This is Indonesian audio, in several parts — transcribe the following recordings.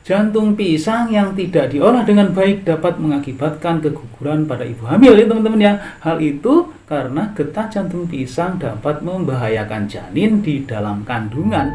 Jantung pisang yang tidak diolah dengan baik dapat mengakibatkan keguguran pada ibu hamil ya teman-teman ya. Hal itu karena getah jantung pisang dapat membahayakan janin di dalam kandungan.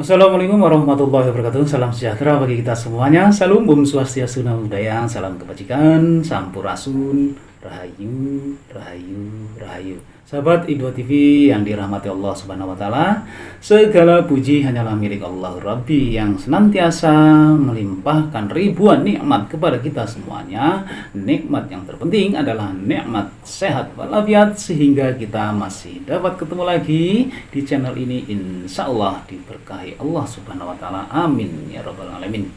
Assalamualaikum warahmatullahi wabarakatuh. Salam sejahtera bagi kita semuanya. Salam Om Swastiastu Namo Buddhaya. Salam kebajikan, sampurasun, rahayu, rahayu, rahayu. Sahabat Indo TV yang dirahmati Allah Subhanahu wa taala, segala puji hanyalah milik Allah Rabbi yang senantiasa melimpahkan ribuan nikmat kepada kita semuanya. Nikmat yang terpenting adalah nikmat sehat walafiat, sehingga kita masih dapat ketemu lagi di channel ini, insya Allah diberkahi Allah Subhanahu wa taala. Amin ya rabbal alamin.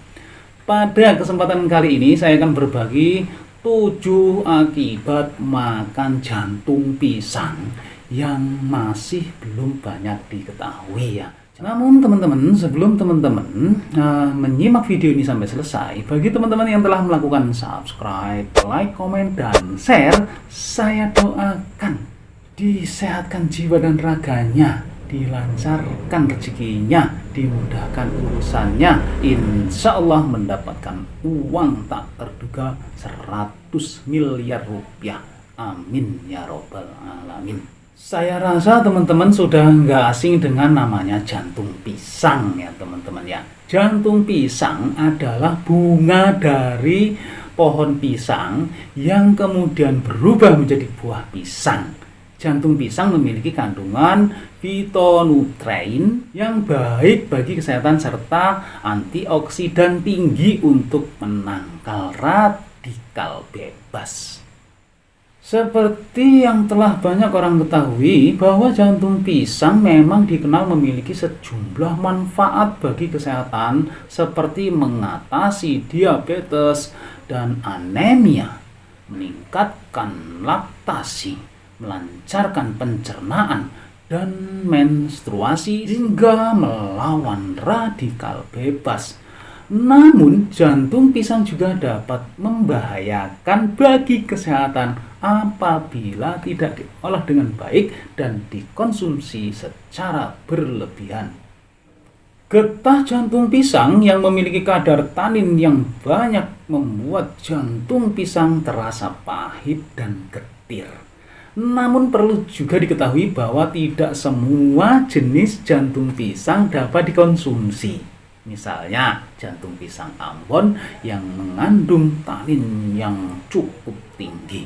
Pada kesempatan kali ini saya akan berbagi 7 akibat makan jantung pisang yang masih belum banyak diketahui ya. Namun teman-teman, sebelum teman-teman menyimak video ini sampai selesai, bagi teman-teman yang telah melakukan subscribe, like, komen, dan share, saya doakan disehatkan jiwa dan raganya, dilancarkan rezekinya, dimudahkan urusannya, insya Allah mendapatkan uang tak terduga 100 miliar rupiah. Amin ya robbal alamin. Saya rasa teman-teman sudah nggak asing dengan namanya jantung pisang ya teman-teman ya. Jantung pisang adalah bunga dari pohon pisang yang kemudian berubah menjadi buah pisang. Jantung pisang memiliki kandungan fitonutrien yang baik bagi kesehatan serta antioksidan tinggi untuk menangkal radikal bebas. Seperti yang telah banyak orang ketahui bahwa jantung pisang memang dikenal memiliki sejumlah manfaat bagi kesehatan seperti mengatasi diabetes dan anemia, meningkatkan laktasi, melancarkan pencernaan dan menstruasi, hingga melawan radikal bebas. Namun, jantung pisang juga dapat membahayakan bagi kesehatan apabila tidak diolah dengan baik dan dikonsumsi secara berlebihan. Getah jantung pisang yang memiliki kadar tanin yang banyak membuat jantung pisang terasa pahit dan getir. Namun perlu juga diketahui bahwa tidak semua jenis jantung pisang dapat dikonsumsi. Misalnya jantung pisang Ambon yang mengandung tanin yang cukup tinggi.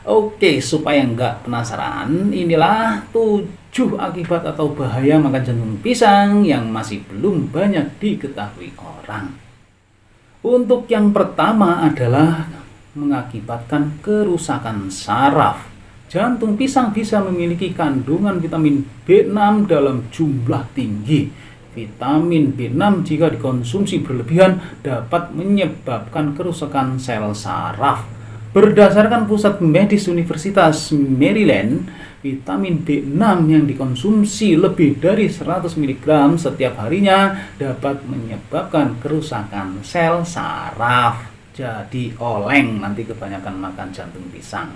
Oke, supaya nggak penasaran, inilah 7 akibat atau bahaya makan jantung pisang yang masih belum banyak diketahui orang. Untuk yang pertama adalah mengakibatkan kerusakan saraf. Jantung pisang bisa memiliki kandungan vitamin B6 dalam jumlah tinggi. Vitamin B6 jika dikonsumsi berlebihan dapat menyebabkan kerusakan sel saraf. Berdasarkan pusat medis Universitas Maryland, vitamin B6 yang dikonsumsi lebih dari 100 mg setiap harinya dapat menyebabkan kerusakan sel saraf. Jadi oleng nanti kebanyakan makan jantung pisang.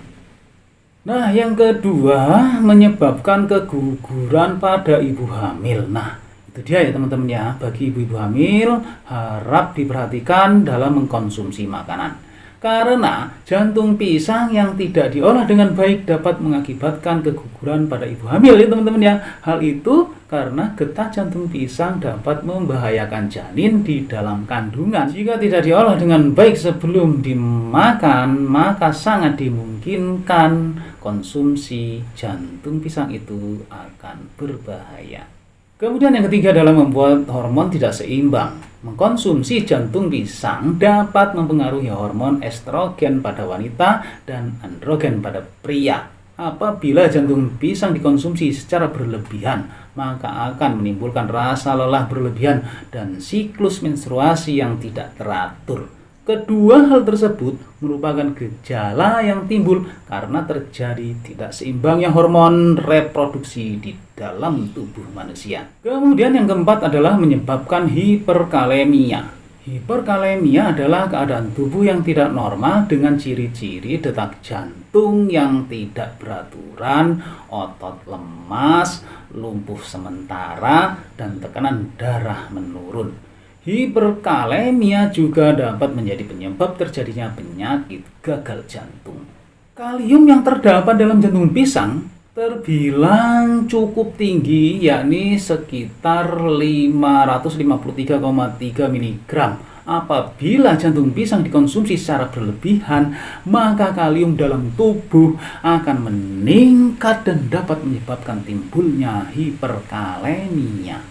Nah, yang kedua, menyebabkan keguguran pada ibu hamil. Nah, itu dia ya teman-teman ya. Bagi ibu-ibu hamil, harap diperhatikan dalam mengkonsumsi makanan. Karena jantung pisang yang tidak diolah dengan baik dapat mengakibatkan keguguran pada ibu hamil ya teman-teman ya. Hal itu karena getah jantung pisang dapat membahayakan janin di dalam kandungan. Jika tidak diolah dengan baik sebelum dimakan, maka sangat dimungkinkan konsumsi jantung pisang itu akan berbahaya. Kemudian yang ketiga adalah membuat hormon tidak seimbang. Mengkonsumsi jantung pisang dapat mempengaruhi hormon estrogen pada wanita dan androgen pada pria. Apabila jantung pisang dikonsumsi secara berlebihan, maka akan menimbulkan rasa lelah berlebihan dan siklus menstruasi yang tidak teratur. Kedua hal tersebut merupakan gejala yang timbul karena terjadi tidak seimbangnya hormon reproduksi di dalam tubuh manusia. Kemudian yang keempat adalah menyebabkan hiperkalemia. Hiperkalemia adalah keadaan tubuh yang tidak normal dengan ciri-ciri detak jantung yang tidak beraturan, otot lemas, lumpuh sementara, dan tekanan darah menurun. Hiperkalemia juga dapat menjadi penyebab terjadinya penyakit gagal jantung. Kalium yang terdapat dalam jantung pisang terbilang cukup tinggi, yakni sekitar 553,3 mg. Apabila jantung pisang dikonsumsi secara berlebihan, maka kalium dalam tubuh akan meningkat dan dapat menyebabkan timbulnya hiperkalemia.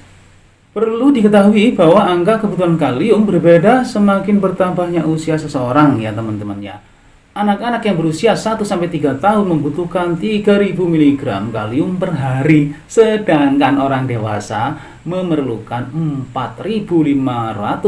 Perlu diketahui bahwa angka kebutuhan kalium berbeda semakin bertambahnya usia seseorang ya teman-teman ya. Anak-anak yang berusia 1-3 tahun membutuhkan 3000 mg kalium per hari, sedangkan orang dewasa memerlukan 4500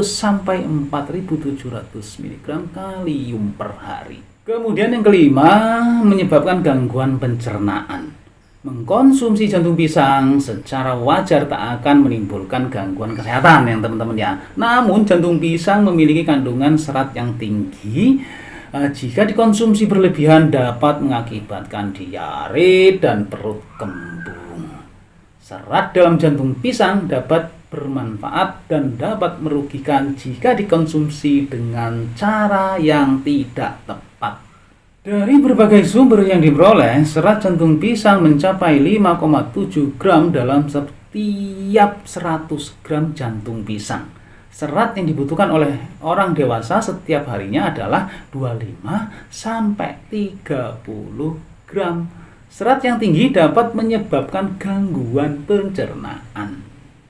sampai 4700 mg kalium per hari. Kemudian yang kelima, menyebabkan gangguan pencernaan. Mengkonsumsi jantung pisang secara wajar tak akan menimbulkan gangguan kesehatan ya teman-teman ya. Namun jantung pisang memiliki kandungan serat yang tinggi. Jika dikonsumsi berlebihan dapat mengakibatkan diare dan perut kembung. Serat dalam jantung pisang dapat bermanfaat dan dapat merugikan jika dikonsumsi dengan cara yang tidak tepat. Dari berbagai sumber yang diperoleh, serat jantung pisang mencapai 5,7 gram dalam setiap 100 gram jantung pisang. Serat yang dibutuhkan oleh orang dewasa setiap harinya adalah 25 sampai 30 gram. Serat yang tinggi dapat menyebabkan gangguan pencernaan.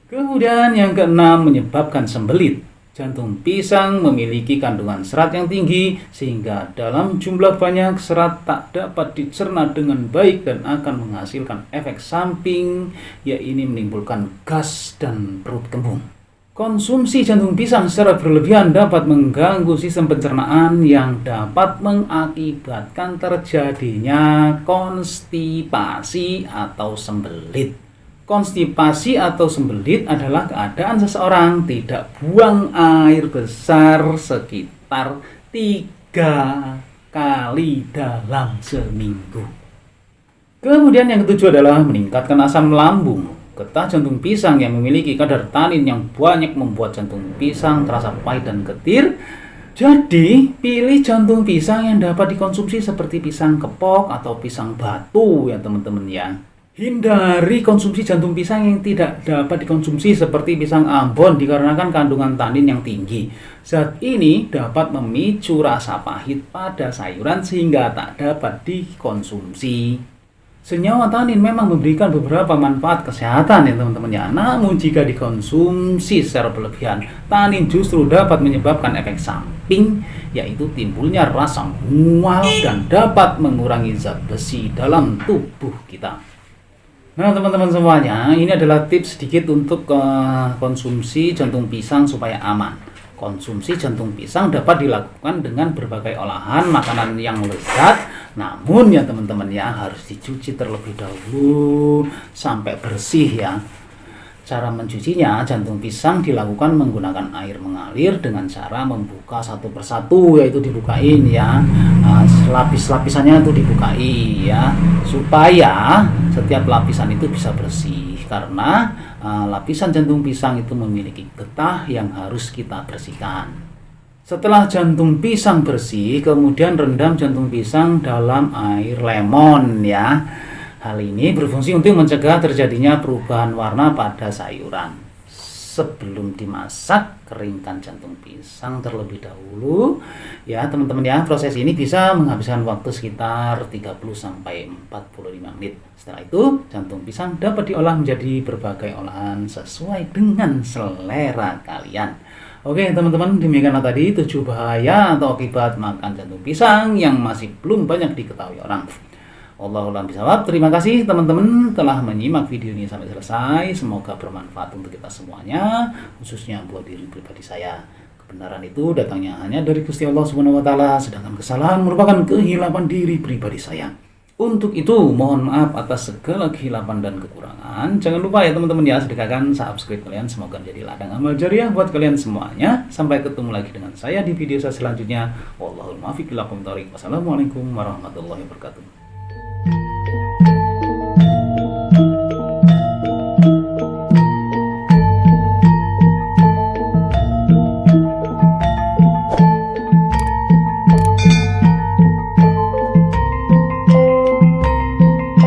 Kemudian yang keenam, menyebabkan sembelit. Jantung pisang memiliki kandungan serat yang tinggi sehingga dalam jumlah banyak serat tak dapat dicerna dengan baik dan akan menghasilkan efek samping, yaitu menimbulkan gas dan perut kembung. Konsumsi jantung pisang secara berlebihan dapat mengganggu sistem pencernaan yang dapat mengakibatkan terjadinya konstipasi atau sembelit. Konstipasi atau sembelit adalah keadaan seseorang tidak buang air besar sekitar 3 kali dalam seminggu. Kemudian yang ketujuh adalah meningkatkan asam lambung. Getah jantung pisang yang memiliki kadar tanin yang banyak membuat jantung pisang terasa pahit dan getir. Jadi, pilih jantung pisang yang dapat dikonsumsi seperti pisang kepok atau pisang batu ya teman-teman ya. Hindari konsumsi jantung pisang yang tidak dapat dikonsumsi seperti pisang Ambon dikarenakan kandungan tanin yang tinggi. Zat ini dapat memicu rasa pahit pada sayuran sehingga tak dapat dikonsumsi. Senyawa tanin memang memberikan beberapa manfaat kesehatan ya teman-teman ya. Namun jika dikonsumsi secara berlebihan, tanin justru dapat menyebabkan efek samping, yaitu timbulnya rasa mual dan dapat mengurangi zat besi dalam tubuh kita. Nah teman-teman semuanya, ini adalah tips sedikit untuk konsumsi jantung pisang supaya aman. Konsumsi jantung pisang dapat dilakukan dengan berbagai olahan makanan yang lezat. Namun ya teman-teman ya, harus dicuci terlebih dahulu sampai bersih ya. Cara mencucinya, jantung pisang dilakukan menggunakan air mengalir dengan cara membuka satu persatu, yaitu dibukain ya. Lapis-lapisannya itu dibukai ya, supaya setiap lapisan itu bisa bersih. Karena lapisan jantung pisang itu memiliki getah yang harus kita bersihkan. Setelah jantung pisang bersih, kemudian rendam jantung pisang dalam air lemon ya. Hal ini berfungsi untuk mencegah terjadinya perubahan warna pada sayuran. Sebelum dimasak, keringkan jantung pisang terlebih dahulu. Ya, teman-teman ya, proses ini bisa menghabiskan waktu sekitar 30 sampai 45 menit. Setelah itu, jantung pisang dapat diolah menjadi berbagai olahan sesuai dengan selera kalian. Oke, teman-teman, demikianlah tadi 7 bahaya atau akibat makan jantung pisang yang masih belum banyak diketahui orang. Wallahu a'lam bishawab. Terima kasih teman-teman telah menyimak video ini sampai selesai. Semoga bermanfaat untuk kita semuanya, khususnya buat diri pribadi saya. Kebenaran itu datangnya hanya dari Gusti Allah Subhanahu wa taala, sedangkan kesalahan merupakan kehilapan diri pribadi saya. Untuk itu, mohon maaf atas segala kehilapan dan kekurangan. Jangan lupa ya teman-teman ya, sedekahkan subscribe kalian. Semoga menjadi ladang amal jariah buat kalian semuanya. Sampai ketemu lagi dengan saya di video saya selanjutnya. Wallahul muwaffiq ila aqwamit thoriq. Wassalamualaikum warahmatullahi wabarakatuh.